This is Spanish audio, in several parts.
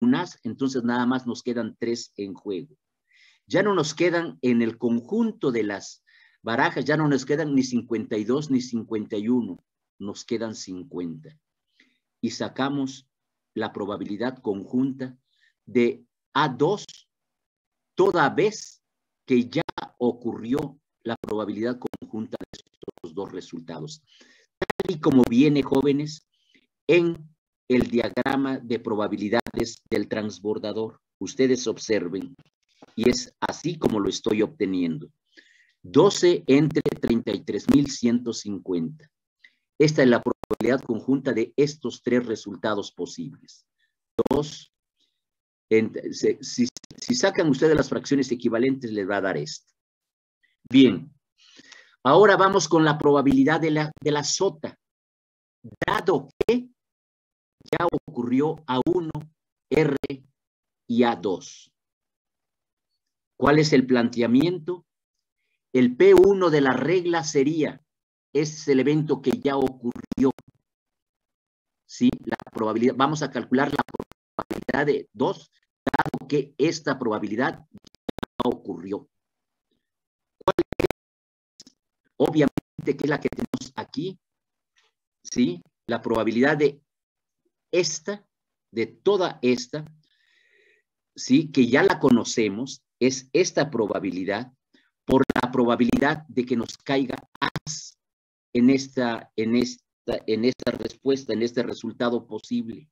unas, entonces nada más nos quedan 3 en juego. Ya no nos quedan en el conjunto de las barajas, ya no nos quedan ni 52 ni 51, nos quedan 50. Y sacamos la probabilidad conjunta de A2 toda vez que ya ocurrió la probabilidad conjunta de estos dos resultados. Tal y como viene, jóvenes, en el diagrama de probabilidades del transbordador. Ustedes observen, y es así como lo estoy obteniendo. 12 entre 33.150. Esta es la probabilidad conjunta de estos 3 resultados posibles. 2, si sacan ustedes las fracciones equivalentes, les va a dar esta. Bien, ahora vamos con la probabilidad de la sota. Dado que ya ocurrió A1, R y A2. ¿Cuál es el planteamiento? El P1 de la regla sería, es el evento que ya ocurrió. ¿Sí? La probabilidad, vamos a calcular la probabilidad de 2, dado que esta probabilidad ya ocurrió. ¿Cuál es? Obviamente que es la que tenemos aquí, ¿sí? La probabilidad de esta, de toda esta, ¿sí? Que ya la conocemos, es esta probabilidad por la probabilidad de que nos caiga as en esta respuesta, en este resultado posible.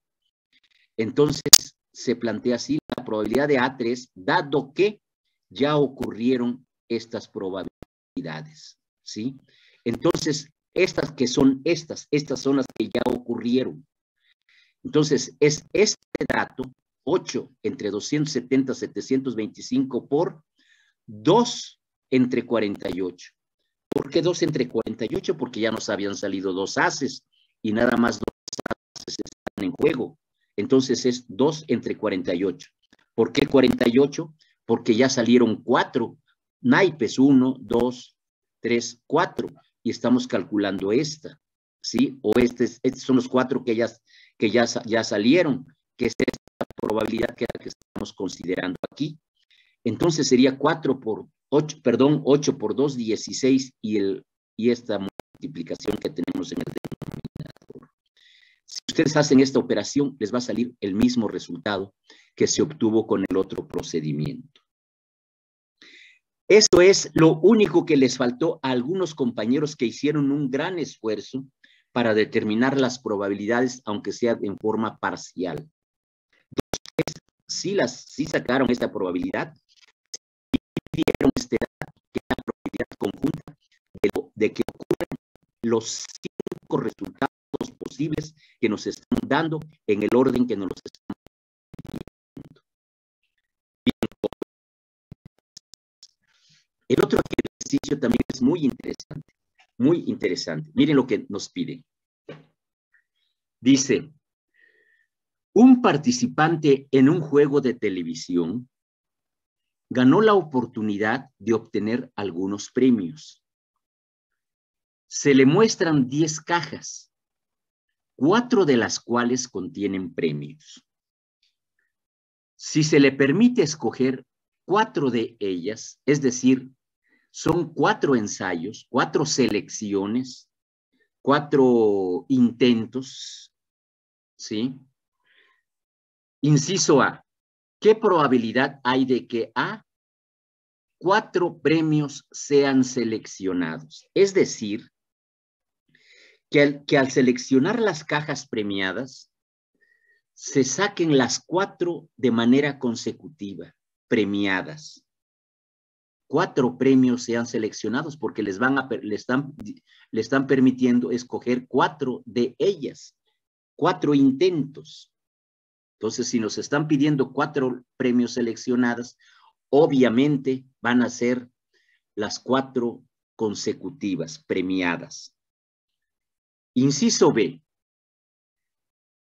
Entonces, se plantea así la probabilidad de A3, dado que ya ocurrieron estas probabilidades, ¿sí? Entonces, estas que son estas son las que ya ocurrieron. Entonces, es este dato, 8 entre 270, 725 por 2 entre 48. ¿Por qué 2 entre 48? Porque ya nos habían salido 2 haces y nada más 2 haces están en juego. Entonces es 2 entre 48. ¿Por qué 48? Porque ya salieron 4 naipes, 1, 2, 3, 4 y estamos calculando esta, ¿sí? O estos son los 4 que ya salieron, que es esta probabilidad que estamos considerando aquí. Entonces sería 4 por 8, perdón, 8 por 2, 16 y esta multiplicación que tenemos en el denominador. Si ustedes hacen esta operación, les va a salir el mismo resultado que se obtuvo con el otro procedimiento. Eso es lo único que les faltó a algunos compañeros que hicieron un gran esfuerzo para determinar las probabilidades, aunque sea en forma parcial. Entonces, sí sacaron esta probabilidad, dieron este dato, que es la probabilidad conjunta de que ocurran los 5 resultados posibles que nos están dando en el orden que nos los están dando. El otro ejercicio también es muy interesante, muy interesante. Miren lo que nos pide. Dice, un participante en un juego de televisión ganó la oportunidad de obtener algunos premios. Se le muestran 10 cajas, 4 de las cuales contienen premios. Si se le permite escoger 4 de ellas, es decir, son 4 ensayos, 4 selecciones, 4 intentos, ¿sí? Inciso A, ¿qué probabilidad hay de que A, 4 premios sean seleccionados? Es decir, que al seleccionar las cajas premiadas, se saquen las 4 de manera consecutiva, premiadas. 4 premios sean seleccionados porque le están permitiendo escoger 4 de ellas, 4 intentos. Entonces, si nos están pidiendo 4 premios seleccionados, obviamente van a ser las 4 consecutivas, premiadas. Inciso B,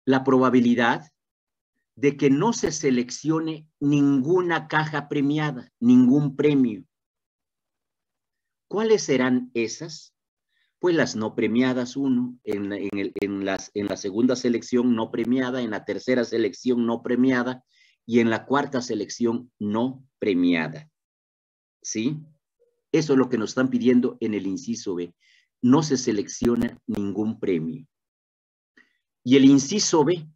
la probabilidad de que no se seleccione ninguna caja premiada, ningún premio. ¿Cuáles serán esas? Pues las no premiadas, 1, en la segunda selección no premiada, en la tercera selección no premiada y en la cuarta selección no premiada. ¿Sí? Eso es lo que nos están pidiendo en el inciso B. No se selecciona ningún premio. Y el inciso B,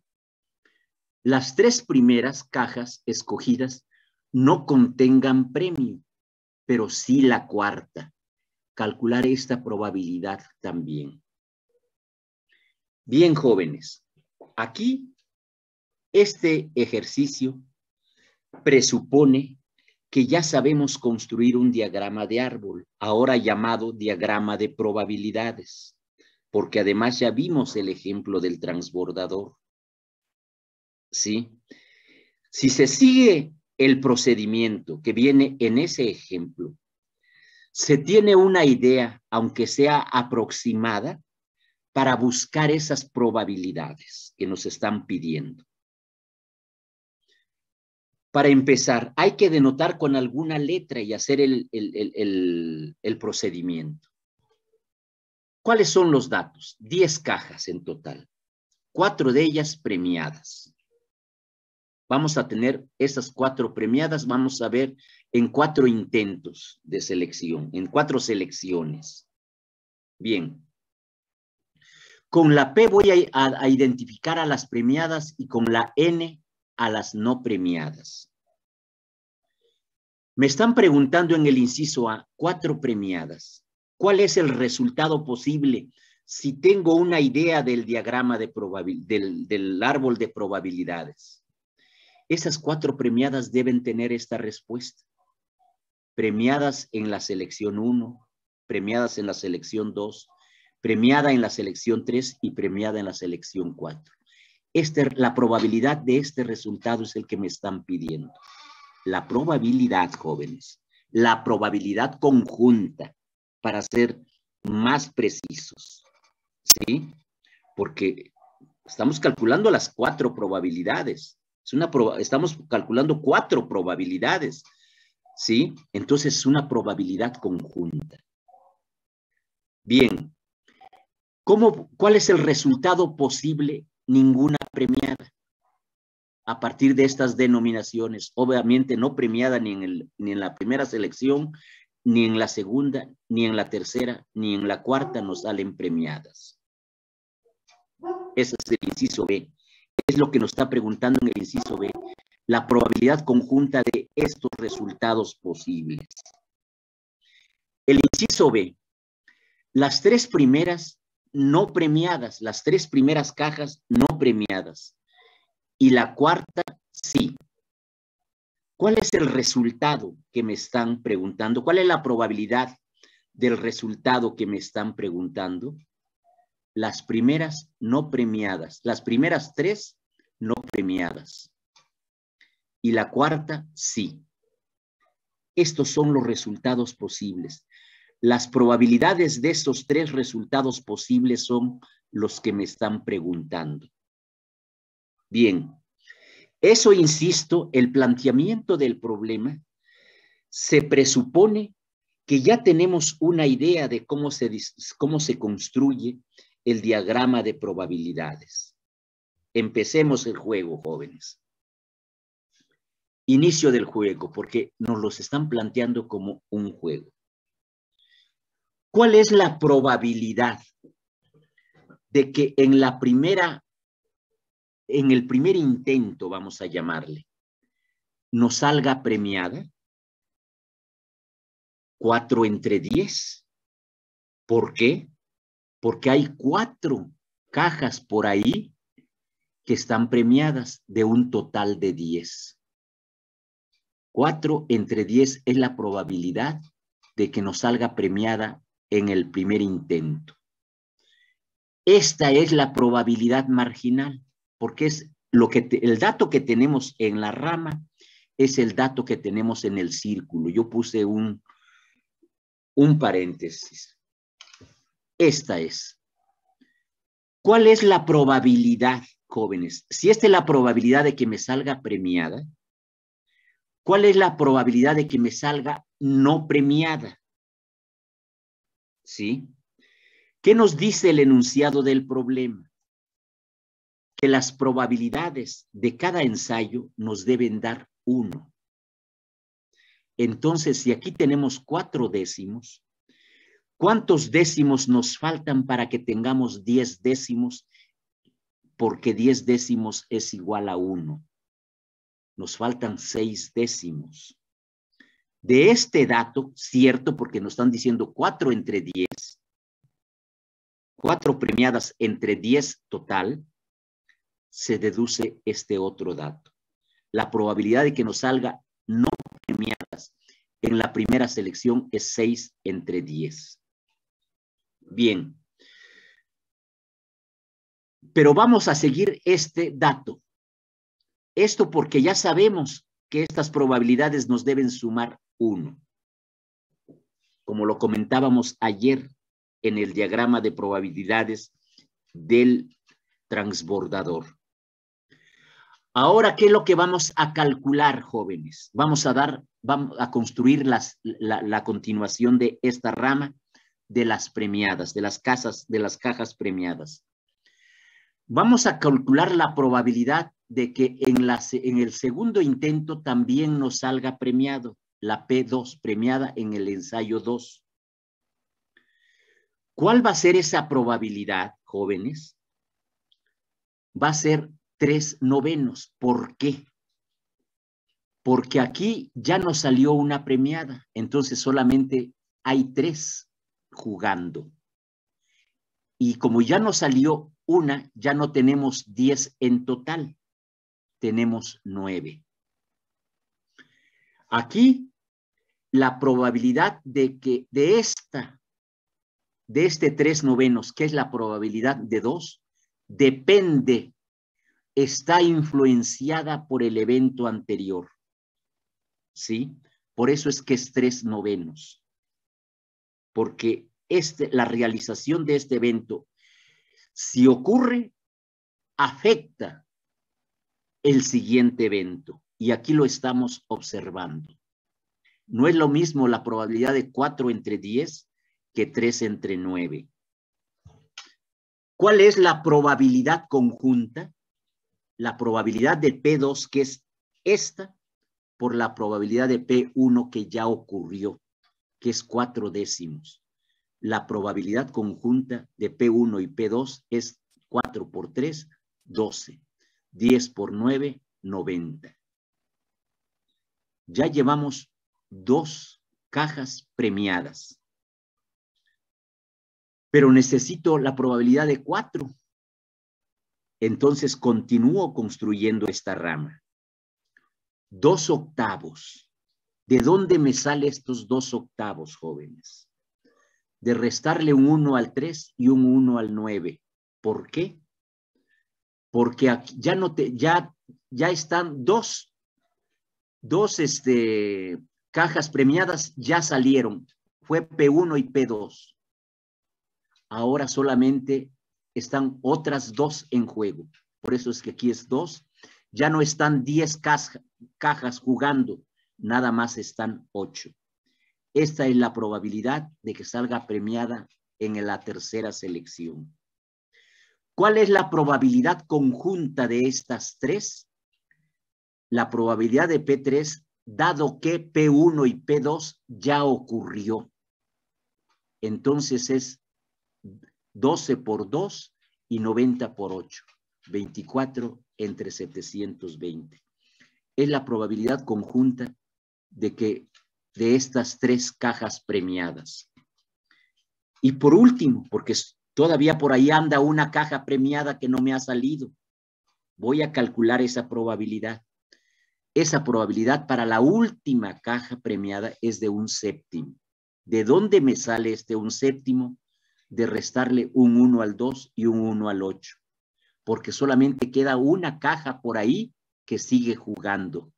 las 3 primeras cajas escogidas no contengan premio, pero sí la cuarta. Calcular esta probabilidad también. Bien, jóvenes, aquí este ejercicio presupone que ya sabemos construir un diagrama de árbol, ahora llamado diagrama de probabilidades, porque además ya vimos el ejemplo del transbordador. ¿Sí? Si se sigue el procedimiento que viene en ese ejemplo, se tiene una idea, aunque sea aproximada, para buscar esas probabilidades que nos están pidiendo. Para empezar, hay que denotar con alguna letra y hacer el procedimiento. ¿Cuáles son los datos? 10 cajas en total, 4 de ellas premiadas. Vamos a tener esas 4 premiadas, vamos a ver en 4 intentos de selección, en 4 selecciones. Bien. Con la P voy a identificar a las premiadas y con la N a las no premiadas. Me están preguntando en el inciso A, 4 premiadas. ¿Cuál es el resultado posible si tengo una idea del diagrama de del árbol de probabilidades? Esas 4 premiadas deben tener esta respuesta. Premiadas en la selección 1, premiadas en la selección 2, premiada en la selección 3 y premiada en la selección 4. La probabilidad de este resultado es el que me están pidiendo. La probabilidad, jóvenes, la probabilidad conjunta, para ser más precisos, ¿sí? Porque estamos calculando las 4 probabilidades. Estamos calculando 4 probabilidades, ¿sí? Entonces es una probabilidad conjunta. Bien, ¿cuál es el resultado posible? Ninguna premiada. A partir de estas denominaciones, obviamente no premiada ni en la primera selección, ni en la segunda, ni en la tercera, ni en la cuarta nos salen premiadas. Ese es el inciso B. Es lo que nos está preguntando en el inciso B. La probabilidad conjunta de estos resultados posibles. El inciso B. Las 3 primeras no premiadas, las 3 primeras cajas no premiadas. Y la cuarta, sí. ¿Cuál es el resultado que me están preguntando? ¿Cuál es la probabilidad del resultado que me están preguntando? Las primeras no premiadas, las primeras 3 no premiadas. Y la cuarta, sí. Estos son los resultados posibles. Las probabilidades de estos 3 resultados posibles son los que me están preguntando. Bien, eso, insisto, el planteamiento del problema se presupone que ya tenemos una idea de cómo se construye el diagrama de probabilidades. Empecemos el juego, jóvenes. Inicio del juego, porque nos los están planteando como un juego. ¿Cuál es la probabilidad de que en el primer intento, vamos a llamarle, nos salga premiada? 4 entre 10. ¿Por qué? Porque hay 4 cajas por ahí que están premiadas de un total de 10. 4 entre 10 es la probabilidad de que nos salga premiada en el primer intento. Esta es la probabilidad marginal, porque es el dato que tenemos en la rama es el dato que tenemos en el círculo. Yo puse un paréntesis. Esta es. ¿Cuál es la probabilidad, jóvenes? Si esta es la probabilidad de que me salga premiada, ¿cuál es la probabilidad de que me salga no premiada? ¿Sí? ¿Qué nos dice el enunciado del problema? Que las probabilidades de cada ensayo nos deben dar 1. Entonces, si aquí tenemos 4 décimos, ¿cuántos décimos nos faltan para que tengamos 10 décimos? Porque 10 décimos es igual a 1. Nos faltan 6 décimos. De este dato, cierto, porque nos están diciendo 4 entre 10, 4 premiadas entre 10 total, se deduce este otro dato. La probabilidad de que nos salga no premiadas en la primera selección es 6 entre 10. Bien. Pero vamos a seguir este dato. Esto porque ya sabemos que estas probabilidades nos deben sumar 1. Como lo comentábamos ayer en el diagrama de probabilidades del transbordador. Ahora, ¿qué es lo que vamos a calcular, jóvenes? Vamos a construir la continuación de esta rama de las premiadas, de las cajas premiadas. Vamos a calcular la probabilidad de que en el segundo intento también nos salga premiado, la P2, premiada en el ensayo 2. ¿Cuál va a ser esa probabilidad, jóvenes? Va a ser 3/9. ¿Por qué? Porque aquí ya nos salió una premiada, entonces solamente hay 3 jugando. Y como ya nos salió una, ya no tenemos 10 en total, tenemos 9. Aquí la probabilidad de que de este 3/9, que es la probabilidad de 2, depende, está influenciada por el evento anterior. ¿Sí? Por eso es que es 3/9. Porque la realización de este evento, si ocurre, afecta el siguiente evento. Y aquí lo estamos observando. No es lo mismo la probabilidad de 4 entre 10 que 3 entre 9. ¿Cuál es la probabilidad conjunta? La probabilidad de P2, que es esta, por la probabilidad de P1 que ya ocurrió, que es 4 décimos. La probabilidad conjunta de P1 y P2 es 4 por 3, 12. 10 por 9, 90. Ya llevamos 2 cajas premiadas. Pero necesito la probabilidad de 4. Entonces continúo construyendo esta rama. 2/8. ¿De dónde me salen estos 2/8, jóvenes? De restarle un 1 al 3 y un 1 al 9. ¿Por qué? Porque aquí ya están dos cajas premiadas, ya salieron. Fue P1 y P2. Ahora solamente están otras 2 en juego. Por eso es que aquí es 2. Ya no están 10 cajas jugando, nada más están 8. Esta es la probabilidad de que salga premiada en la tercera selección. ¿Cuál es la probabilidad conjunta de estas 3? La probabilidad de P3, dado que P1 y P2 ya ocurrió. Entonces es 12 por 2 y 90 por 8. 24 entre 720. Es la probabilidad conjunta de estas 3 cajas premiadas. Y por último, porque todavía por ahí anda una caja premiada que no me ha salido, voy a calcular esa probabilidad. Esa probabilidad para la última caja premiada es de 1/7. ¿De dónde me sale este 1/7? De restarle un 1 al 2 y un 1 al 8. Porque solamente queda una caja por ahí que sigue jugando.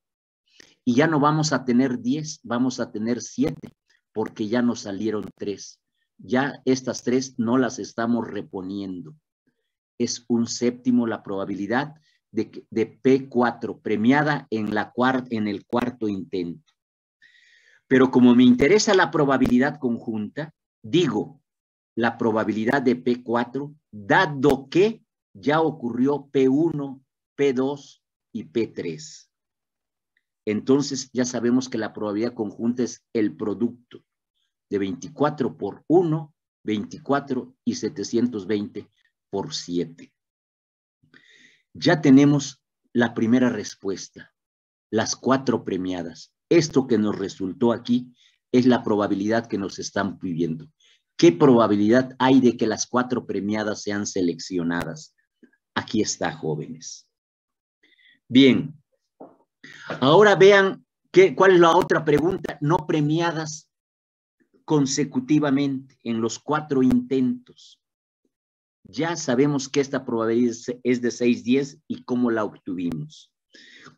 Y ya no vamos a tener 10, vamos a tener 7, porque ya nos salieron 3. Ya estas 3 no las estamos reponiendo. Es 1/7 la probabilidad de P4 premiada en el cuarto intento. Pero como me interesa la probabilidad conjunta, digo la probabilidad de P4, dado que ya ocurrió P1, P2 y P3. Entonces ya sabemos que la probabilidad conjunta es el producto de 24 por 1, 24 y 720 por 7. Ya tenemos la primera respuesta, las 4 premiadas. Esto que nos resultó aquí es la probabilidad que nos están pidiendo. ¿Qué probabilidad hay de que las 4 premiadas sean seleccionadas? Aquí está, jóvenes. Bien, ahora vean cuál es la otra pregunta. No premiadas consecutivamente en los 4 intentos. Ya sabemos que esta probabilidad es de 6/10 y cómo la obtuvimos.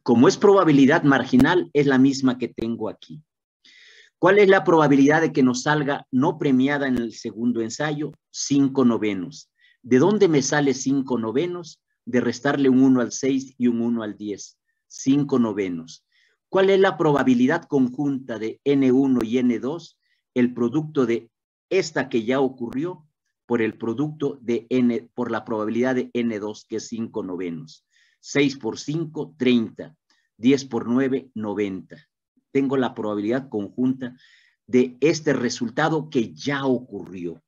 Como es probabilidad marginal, es la misma que tengo aquí. ¿Cuál es la probabilidad de que nos salga no premiada en el segundo ensayo? 5/9. ¿De dónde me sale 5/9? De restarle un 1 al 6 y un 1 al 10. 5/9. ¿Cuál es la probabilidad conjunta de N1 y N2? El producto de esta que ya ocurrió por el producto de N, por la probabilidad de N2, que es 5/9. 6 por 5, 30. 10 por 9, 90. Tengo la probabilidad conjunta de este resultado que ya ocurrió.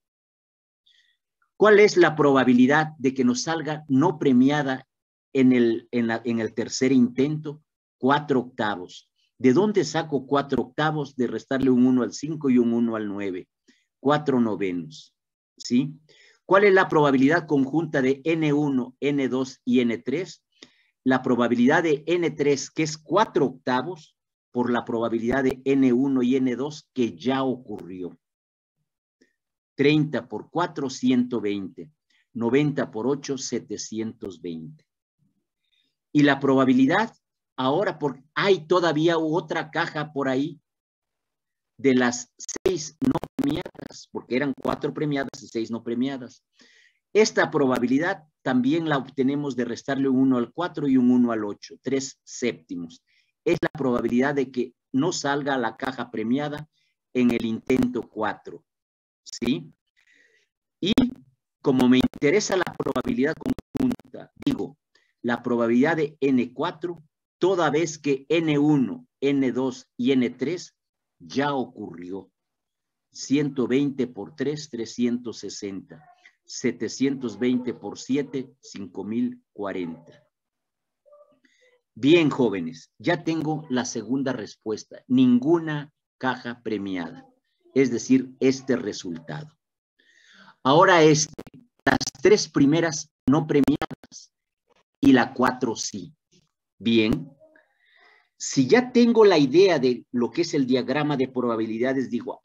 ¿Cuál es la probabilidad de que nos salga no premiada en el tercer intento? 4/8. ¿De dónde saco 4/8? De restarle un 1 al 5 y un 1 al 9. 4/9. ¿Sí? ¿Cuál es la probabilidad conjunta de N1, N2 y N3? La probabilidad de N3, que es 4/8, por la probabilidad de N1 y N2 que ya ocurrió. 30 por 4, 120. 90 por 8, 720. Y la probabilidad, ahora hay todavía otra caja por ahí de las 6 no premiadas, porque eran 4 premiadas y 6 no premiadas. Esta probabilidad también la obtenemos de restarle un 1 al 4 y un 1 al 8, 3/7. Es la probabilidad de que no salga la caja premiada en el intento 4. ¿Sí? Y como me interesa la probabilidad conjunta, digo, la probabilidad de N4, toda vez que N1, N2 y N3 ya ocurrió. 120 por 3, 360. 720 por 7, 5040. Bien, jóvenes, ya tengo la segunda respuesta. Ninguna caja premiada. Es decir, este resultado. Ahora las 3 primeras no premiadas y la 4 sí. Bien. Si ya tengo la idea de lo que es el diagrama de probabilidades, digo,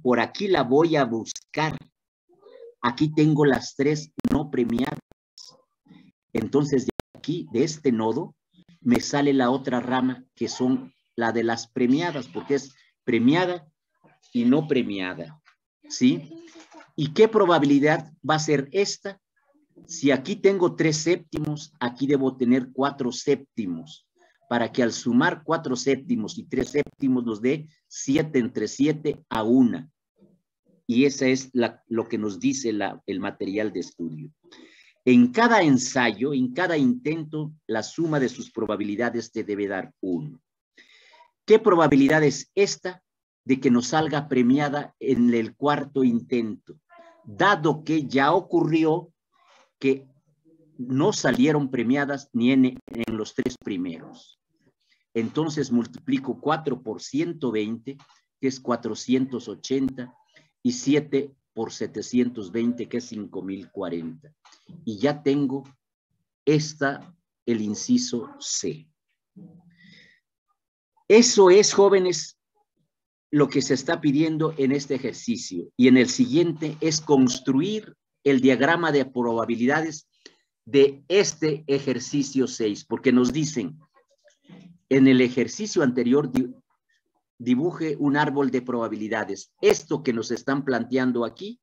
por aquí la voy a buscar. Aquí tengo las 3 no premiadas. Entonces, de aquí, de este nodo, me sale la otra rama, que son la de las premiadas, porque es premiada y no premiada. ¿Sí? ¿Y qué probabilidad va a ser esta? Si aquí tengo 3/7, aquí debo tener 4/7, para que al sumar 4/7 y 3/7 nos dé 7 entre 7 a 1. Y esa es lo que nos dice el material de estudio. En cada ensayo, en cada intento, la suma de sus probabilidades te debe dar 1. ¿Qué probabilidad es esta de que nos salga premiada en el cuarto intento? Dado que ya ocurrió que no salieron premiadas ni en los 3 primeros. Entonces multiplico 4 por 120, que es 480, y 7 por 720, que es 5040. Y ya tengo el inciso C. Eso es, jóvenes, lo que se está pidiendo en este ejercicio. Y en el siguiente es construir el diagrama de probabilidades de este ejercicio 6, porque nos dicen, en el ejercicio anterior dibuje un árbol de probabilidades. Esto que nos están planteando aquí,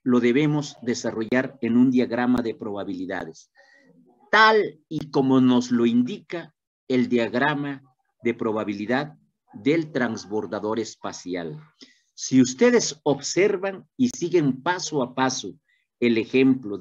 lo debemos desarrollar en un diagrama de probabilidades, tal y como nos lo indica el diagrama de probabilidad del transbordador espacial. Si ustedes observan y siguen paso a paso el ejemplo